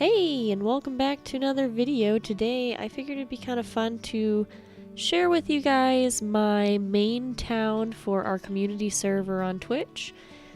Hey, and welcome back to another video. Today I figured it'd be kind of fun to share with you guys my main town for our community server on Twitch.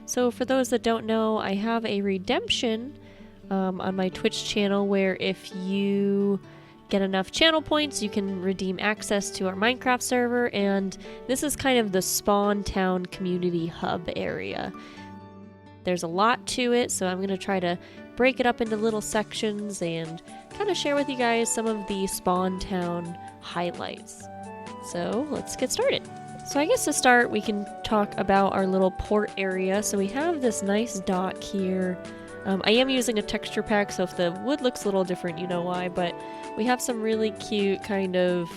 So for those that don't know, I have a redemption on my Twitch channel where if you get enough channel points, you can redeem access to our Minecraft server, and this is kind of the spawn town community hub area. There's a lot to it, so I'm going to try to break it up into little sections and kind of share with you guys some of the spawn town highlights. So let's get started. So I guess to start, we can talk about our little port area. So we have this nice dock here. I am using a texture pack, so if the wood looks a little different, you know why, but we have some really cute kind of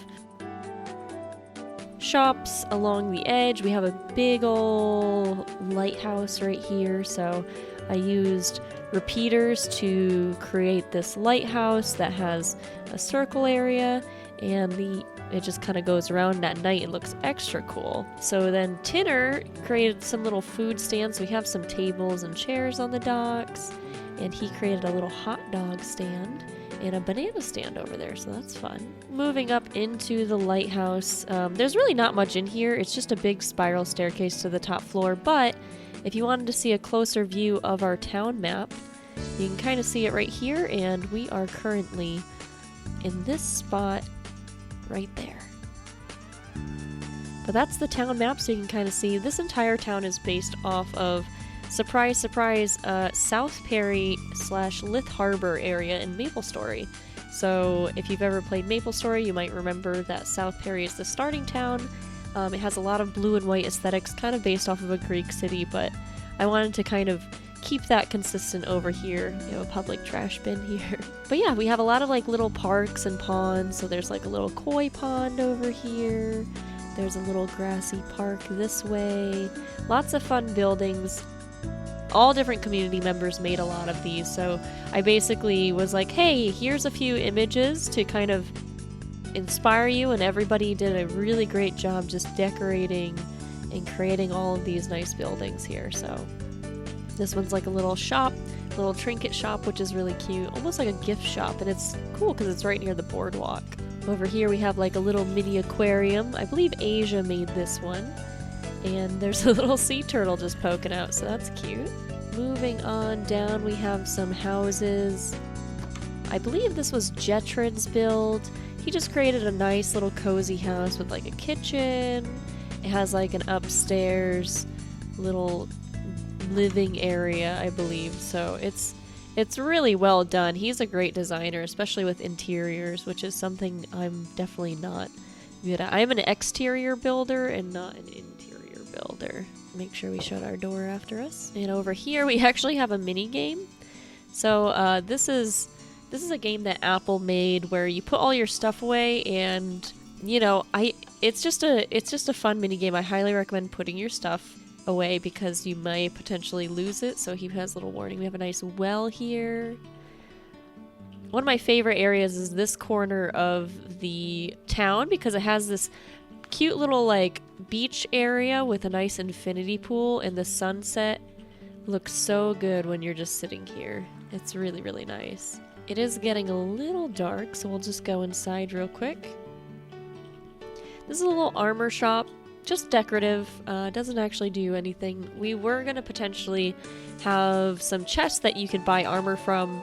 shops along the edge. We have a big old lighthouse right here, so I used repeaters to create this lighthouse that has a circle area, and it just kind of goes around at night. It looks extra cool. So then Tinner created some little food stands. We have some tables and chairs on the docks, and he created a little hot dog stand and a banana stand over there, so that's fun. Moving up into the lighthouse, there's really not much in here. It's just a big spiral staircase to the top floor, but if you wanted to see a closer view of our town map, you can kind of see it right here, and we are currently in this spot right there. But that's the town map, so you can kind of see this entire town is based off of, surprise, surprise, Southperry / Lith Harbor area in MapleStory. So if you've ever played MapleStory, you might remember that Southperry is the starting town. It has a lot of blue and white aesthetics, kind of based off of a Greek city, but I wanted to kind of keep that consistent over here. You know, a public trash bin here. But yeah, we have a lot of like little parks and ponds. So there's like a little koi pond over here. There's a little grassy park this way. Lots of fun buildings. All different community members made a lot of these, so I basically was like, hey, here's a few images to kind of inspire you, and everybody did a really great job just decorating and creating all of these nice buildings here. So this one's like a little shop, little trinket shop, which is really cute, almost like a gift shop, and it's cool because it's right near the boardwalk. Over here we have like a little mini aquarium. I believe Asia made this one. And there's a little sea turtle just poking out, so that's cute. Moving on down, we have some houses. I believe this was Jetrid's build. He just created a nice little cozy house with like a kitchen. It has like an upstairs little living area, I believe. So it's really well done. He's a great designer, especially with interiors, which is something I'm definitely not good at. I'm an exterior builder and not an interior builder. Make sure we shut our door after us. And over here we actually have a mini game. So this is a game that Apple made where you put all your stuff away, and you know, it's just a fun mini game. I highly recommend putting your stuff away because you may potentially lose it. So he has a little warning. We have a nice well here. One of my favorite areas is this corner of the town because it has this cute little like beach area with a nice infinity pool, and the sunset looks so good when you're just sitting here. It's really, really nice. It is getting a little dark, so we'll just go inside real quick. This is a little armor shop, just decorative, doesn't actually do anything. We were gonna potentially have some chests that you could buy armor from,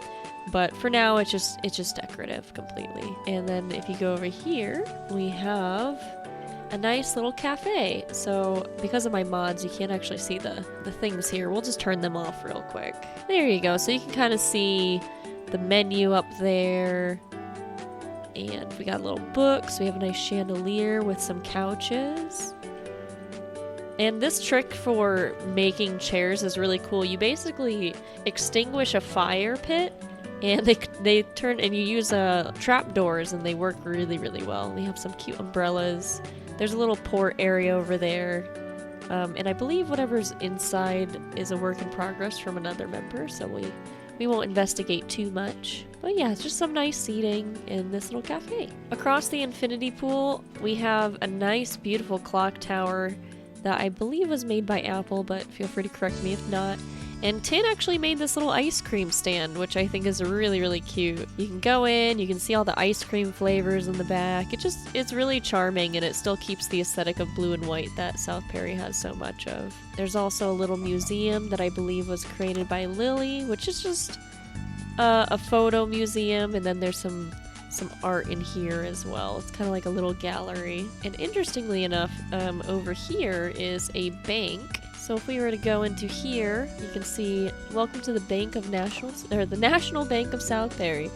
but for now it's just decorative completely. And then if you go over here, we have a nice little cafe. So because of my mods, you can't actually see the things here. We'll just turn them off real quick. There you go. So you can kind of see the menu up there. And we got little books. We have a nice chandelier with some couches. And this trick for making chairs is really cool. You basically extinguish a fire pit, and they turn, and you use trap doors, and they work really, really well. We have some cute umbrellas. There's a little port area over there. And I believe whatever's inside is a work in progress from another member, so we won't investigate too much. But yeah, it's just some nice seating in this little cafe. Across the infinity pool, we have a nice, beautiful clock tower that I believe was made by Apple, but feel free to correct me if not. And Tin actually made this little ice cream stand, which I think is really, really cute. You can go in, you can see all the ice cream flavors in the back. It's really charming, and it still keeps the aesthetic of blue and white that Southperry has so much of. There's also a little museum that I believe was created by Lily, which is just a photo museum, and then there's some art in here as well. It's kind of like a little gallery. And interestingly enough, over here is a bank. So if we were to go into here, you can see, welcome to the Bank of the National Bank of Southperry.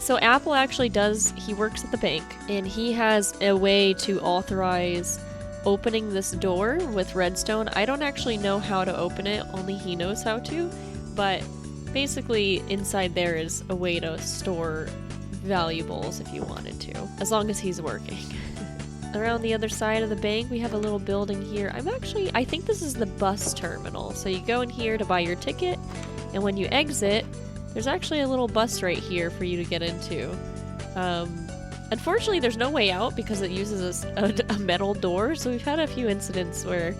So Apple actually he works at the bank, and he has a way to authorize opening this door with redstone. I don't actually know how to open it, only he knows how to, but basically inside there is a way to store valuables if you wanted to, as long as he's working. Around the other side of the bank, we have a little building here. I think this is the bus terminal. So you go in here to buy your ticket, and when you exit, there's actually a little bus right here for you to get into. Unfortunately, there's no way out because it uses a metal door, so we've had a few incidents where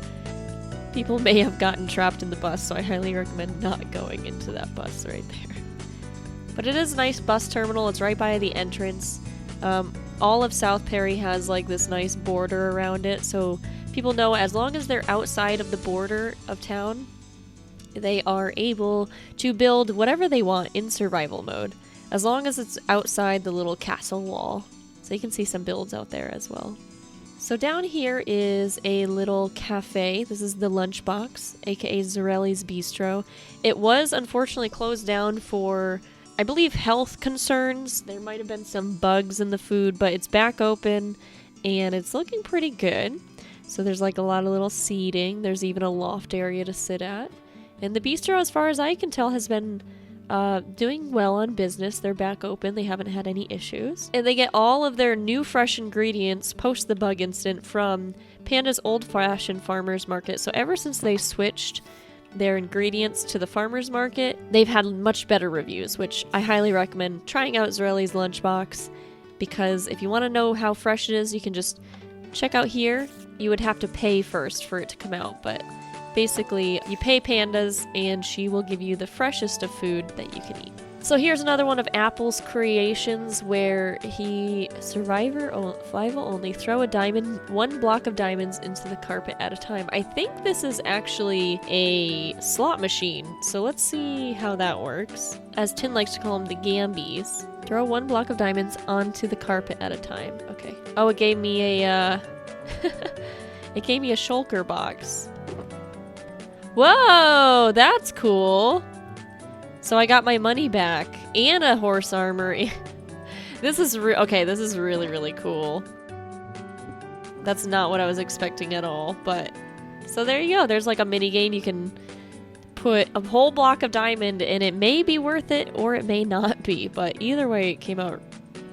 people may have gotten trapped in the bus, so I highly recommend not going into that bus right there. But it is a nice bus terminal. It's right by the entrance. All of Southperry has like this nice border around it, so people know as long as they're outside of the border of town, they are able to build whatever they want in survival mode, as long as it's outside the little castle wall. So you can see some builds out there as well. So down here is a little cafe. This is the Lunchbox, aka Zarelia's Bistro. It was unfortunately closed down for, I believe, health concerns. There might have been some bugs in the food, but it's back open and it's looking pretty good. So there's like a lot of little seating. There's even a loft area to sit at. And the bistro, as far as I can tell, has been doing well on business. They're back open. They haven't had any issues. And they get all of their new fresh ingredients post the bug incident from Panda's old-fashioned farmer's market. So ever since they switched their ingredients to the farmer's market, they've had much better reviews, which I highly recommend trying out Zarelia's Lunchbox, because if you want to know how fresh it is, you can just check out here. You would have to pay first for it to come out, but basically you pay Pandas and she will give you the freshest of food that you can eat. So here's another one of Apple's creations where survival only, throw one block of diamonds into the carpet at a time. I think this is actually a slot machine, so let's see how that works. As Tin likes to call them, the Gambies. Throw one block of diamonds onto the carpet at a time. Okay. Oh, it gave me a it gave me a shulker box. Whoa, that's cool. So I got my money back and a horse armor. This is really, really cool. That's not what I was expecting at all, but so there you go. There's like a mini game. You can put a whole block of diamond and it may be worth it or it may not be, but either way it came out.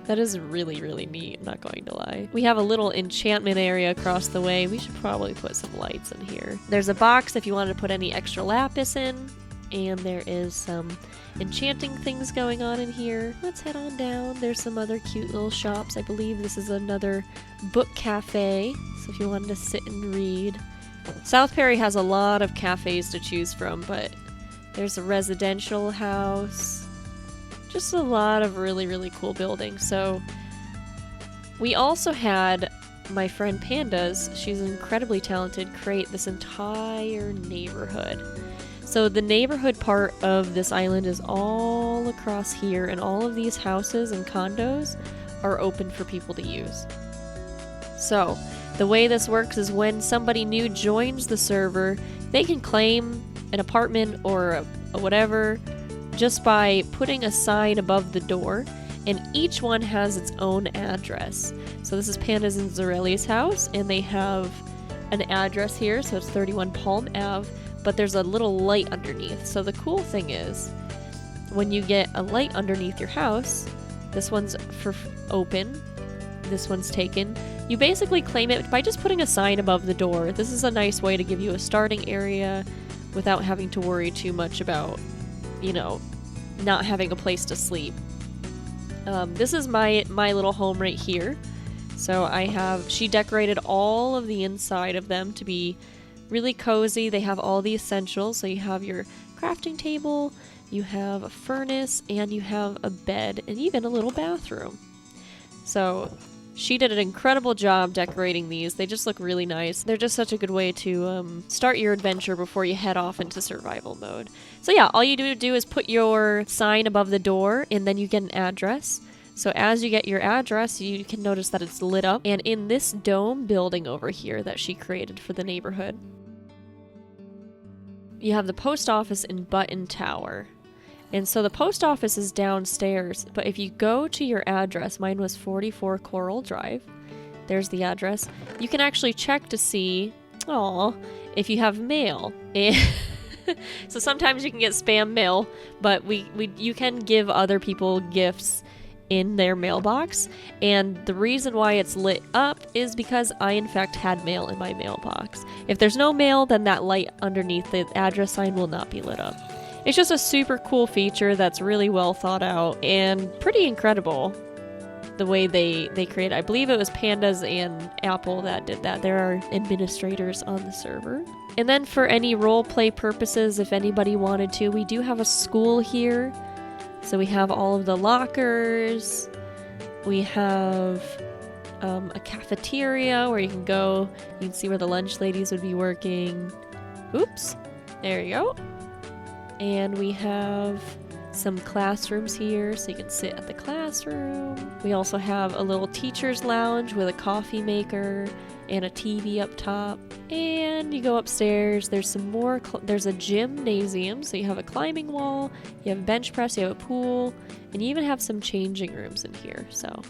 That is really, really neat, I'm not going to lie. We have a little enchantment area across the way. We should probably put some lights in here. There's a box if you wanted to put any extra lapis in. And there is some enchanting things going on in here. Let's head on down. There's some other cute little shops. I believe this is another book cafe. So if you wanted to sit and read. Southperry has a lot of cafes to choose from, but there's a residential house. Just a lot of really, really cool buildings. So we also had my friend Pandas, she's incredibly talented, create this entire neighborhood. So the neighborhood part of this island is all across here, and all of these houses and condos are open for people to use. So the way this works is when somebody new joins the server, they can claim an apartment or a whatever just by putting a sign above the door, and each one has its own address. So this is Pandas and Zarelia's house, and they have an address here, so it's 31 Palm Ave, but there's a little light underneath. So the cool thing is, when you get a light underneath your house, this one's for open, this one's taken, you basically claim it by just putting a sign above the door. This is a nice way to give you a starting area without having to worry too much about, you know, not having a place to sleep. This is my little home right here. So she decorated all of the inside of them to be Really cozy. They have all the essentials. So you have your crafting table, you have a furnace, and you have a bed, and even a little bathroom. So she did an incredible job decorating these. They just look really nice. They're just such a good way to start your adventure before you head off into survival mode. So yeah, all you do is put your sign above the door, and then you get an address. So as you get your address, you can notice that it's lit up, and in this dome building over here that she created for the neighborhood, you have the post office in Button Tower. And so the post office is downstairs, but if you go to your address, mine was 44 Coral Drive, there's the address, you can actually check to see, if you have mail. So sometimes you can get spam mail, but you can give other people gifts in their mailbox, and the reason why it's lit up is because I in fact had mail in my mailbox. If there's no mail, then that light underneath the address sign will not be lit up. It's just a super cool feature that's really well thought out and pretty incredible the way they create it. I believe it was Pandas and Apple that did that. There are administrators on the server. And then for any roleplay purposes, if anybody wanted to, we do have a school here. So we have all of the lockers. We have a cafeteria where you can go. You can see where the lunch ladies would be working. Oops. There you go. And we have some classrooms here, so you can sit at the classroom. We also have a little teacher's lounge with a coffee maker and a TV up top. And you go upstairs, there's some more, there's a gymnasium, so you have a climbing wall, you have a bench press, you have a pool, and you even have some changing rooms in here, so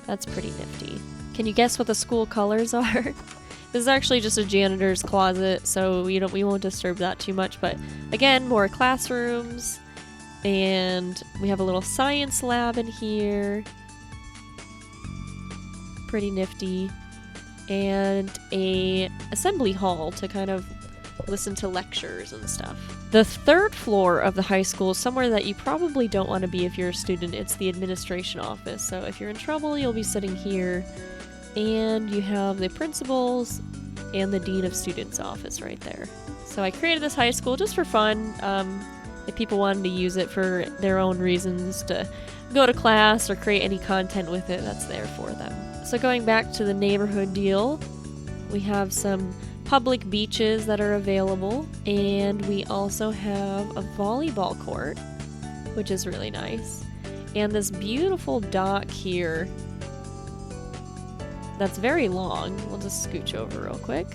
that's pretty nifty. Can you guess what the school colors are? This is actually just a janitor's closet, so we won't disturb that too much, but again, more classrooms, and we have a little science lab in here. Pretty nifty. And a assembly hall to kind of listen to lectures and stuff. The third floor of the high school is somewhere that you probably don't want to be if you're a student. It's the administration office, so if you're in trouble, you'll be sitting here. And you have the principal's and the dean of students office right there. So I created this high school just for fun. If people wanted to use it for their own reasons, to go to class or create any content with it, that's there for them. So going back to the neighborhood deal, we have some public beaches that are available, and we also have a volleyball court, which is really nice. And this beautiful dock here that's very long. We'll just scooch over real quick.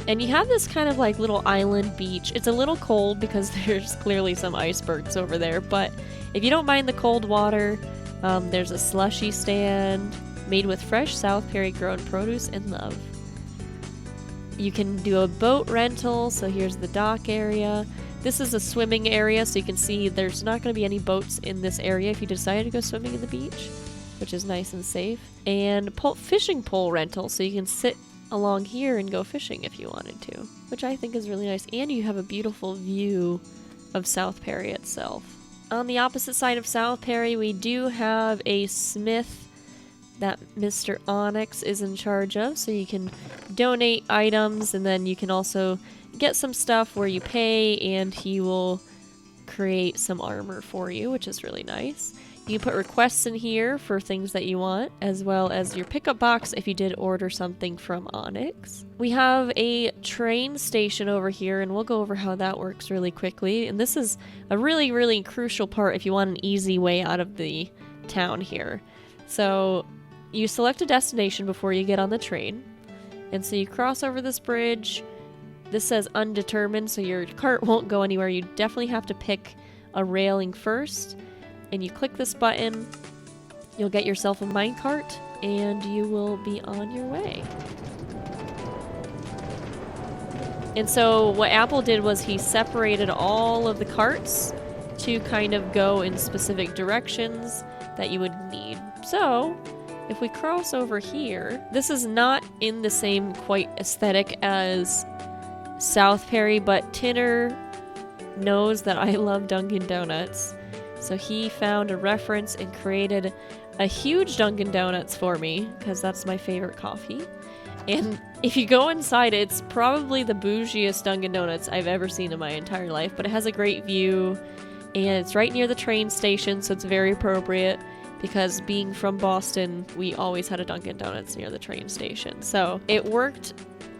And you have this kind of like little island beach. It's a little cold because there's clearly some icebergs over there, but if you don't mind the cold water, there's a slushy stand made with fresh Southperry grown produce and love. You can do a boat rental, so here's the dock area. This is a swimming area, so you can see there's not going to be any boats in this area if you decide to go swimming in the beach, which is nice and safe. And fishing pole rental, so you can sit along here and go fishing if you wanted to, which I think is really nice. And you have a beautiful view of Southperry itself. On the opposite side of Southperry, we do have a smith that Mr. Onyx is in charge of, so you can donate items, and then you can also get some stuff where you pay and he will create some armor for you, which is really nice. You can put requests in here for things that you want, as well as your pickup box if you did order something from Onyx. We have a train station over here, and we'll go over how that works really quickly. And this is a really, really crucial part if you want an easy way out of the town here. So you select a destination before you get on the train. And so you cross over this bridge. This says undetermined, so your cart won't go anywhere. You definitely have to pick a railing first. And you click this button, you'll get yourself a minecart, and you will be on your way. And so what Apple did was he separated all of the carts to kind of go in specific directions that you would need. So if we cross over here, this is not in the same quite aesthetic as Southperry, but Tinner knows that I love Dunkin' Donuts. So he found a reference and created a huge Dunkin' Donuts for me, because that's my favorite coffee. And if you go inside, it's probably the bougiest Dunkin' Donuts I've ever seen in my entire life, but it has a great view, and it's right near the train station, so it's very appropriate, because being from Boston, we always had a Dunkin' Donuts near the train station. So it worked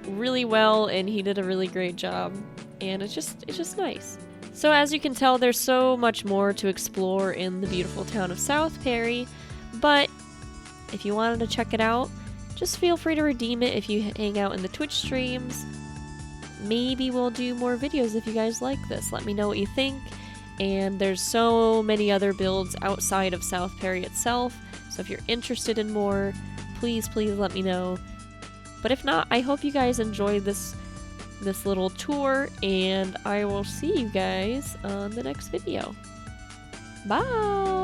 really well, and he did a really great job, and it's just nice. So as you can tell, there's so much more to explore in the beautiful town of Southperry, but if you wanted to check it out, just feel free to redeem it if you hang out in the Twitch streams. Maybe we'll do more videos if you guys like this. Let me know what you think. And there's so many other builds outside of Southperry itself, so if you're interested in more, please let me know. But if not, I hope you guys enjoyed this little tour, and I will see you guys on the next video. Bye!